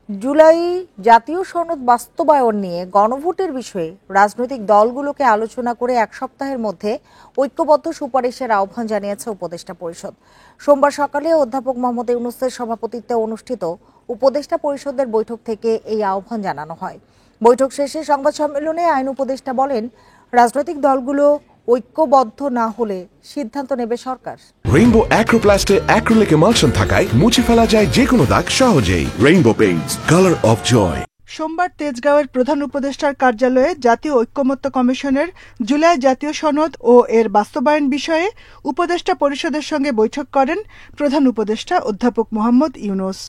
জুলাই জাতীয় সনদ বাস্তবায়ন নিয়ে গণভোটের বিষয়ে রাজনৈতিক দলগুলোকে আলোচনা করে এক সপ্তাহের মধ্যে ঐক্যবদ্ধ সুপারিশের আহ্বান জানিয়েছে উপদেষ্টা পরিষদ। সোমবার সকালে অধ্যাপক মোহাম্মদ ইউনূসের সভাপতিত্বে অনুষ্ঠিত উপদেষ্টা পরিষদের বৈঠক থেকে এই আহ্বান জানানো হয়। বৈঠক শেষে সংবাদ সম্মেলনে আইন উপদেষ্টা বলেন, রাজনৈতিক দলগুলো ঐক্যবদ্ধ না হলে সিদ্ধান্ত নেবে সরকার। রেইনবো অ্যাক্রোপ্লাস্টে অ্যাক্রিলিক এমালশন থাকায় মুছে ফেলা যায় যে কোনো দাগ সহজেই। Rainbow paints, colour of joy. সোমবার তেজগাঁওয়ের প্রধান উপদেষ্টার কার্যালয়ে জাতীয় ঐক্যমত্য কমিশনের জুলাই জাতীয় সনদ ও এর বাস্তবায়ন বিষয়ে উপদেষ্টা পরিষদের সঙ্গে বৈঠক করেন প্রধান উপদেষ্টা অধ্যাপক মোহাম্মদ ইউনূস।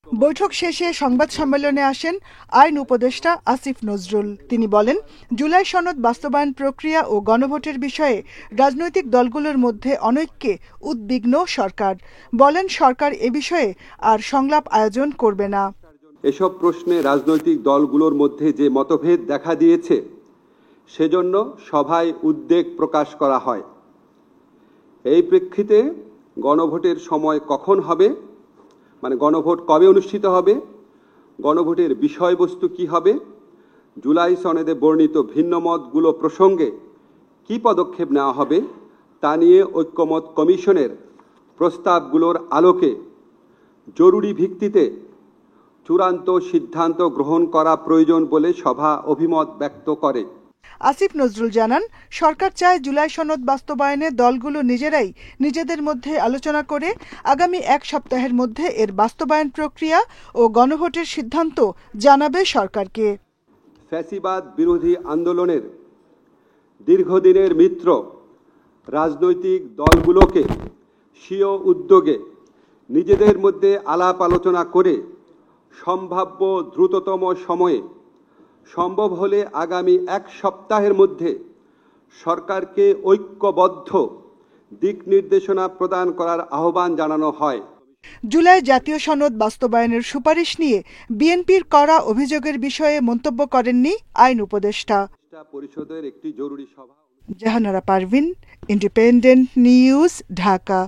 বৈঠক শেষে সংবাদ সম্মেলনে আসেন আইন উপদেষ্টা আসিফ নজরুল। তিনি বলেন, জুলাই সনদ বাস্তবায়ন প্রক্রিয়া ও গণভোটের বিষয়ে রাজনৈতিক দলগুলোর মধ্যে অনৈক্যে উদ্বিগ্ন সরকার। বলেন, সরকার এ বিষয়ে আর সংলাপ আয়োজন করবে না। এসব প্রশ্নে রাজনৈতিক দলগুলোর মধ্যে যে মতভেদ দেখা দিয়েছে, সেজন্য সভায় উদ্বেগ প্রকাশ করা হয়। এই প্রেক্ষিতে গণভোটের সময় কখন হবে, গণভোট কবে অনুষ্ঠিত হবে, গণভোটের বিষয়বস্তু কি হবে, জুলাই সনদে বর্ণিত ভিন্নমতগুলো প্রসঙ্গে কি পদক্ষেপ নেওয়া হবে, তা নিয়ে ঐক্যমত কমিশনের প্রস্তাবগুলোর আলোকে জরুরি ভিত্তিতে চূড়ান্ত সিদ্ধান্ত গ্রহণ করা প্রয়োজন বলে সভা অভিমত ব্যক্ত করে। আসিফ নজরুল জানান, সরকার চায় জুলাই সনদ বাস্তবায়নে দলগুলো নিজেরাই নিজেদের মধ্যে আলোচনা করে আগামী এক সপ্তাহের মধ্যে এর বাস্তবায়ন প্রক্রিয়া ও গণভোটের সিদ্ধান্ত জানাবে সরকারকে। ফ্যাসিবাদ বিরোধী আন্দোলনের দীর্ঘদিনের মিত্র রাজনৈতিক দলগুলোকে স্বীয় উদ্যোগে নিজেদের মধ্যে আলাপ আলোচনা করে সম্ভাব্য দ্রুততম সময়ে, সম্ভব হলে আগামী এক সপ্তাহের মধ্যে সরকারকে ঐক্যবদ্ধ দিক নির্দেশনা প্রদান করার আহ্বান জানানো হয়। জুলাই জাতীয় সনদ বাস্তবায়নের সুপারিশ নিয়ে বিএনপির করা অভিযোগের বিষয়ে মন্তব্য করেননি আইন উপদেষ্টা। পরিষদের একটি জরুরি সভা। Jahanara Parvin, independent news, Dhaka.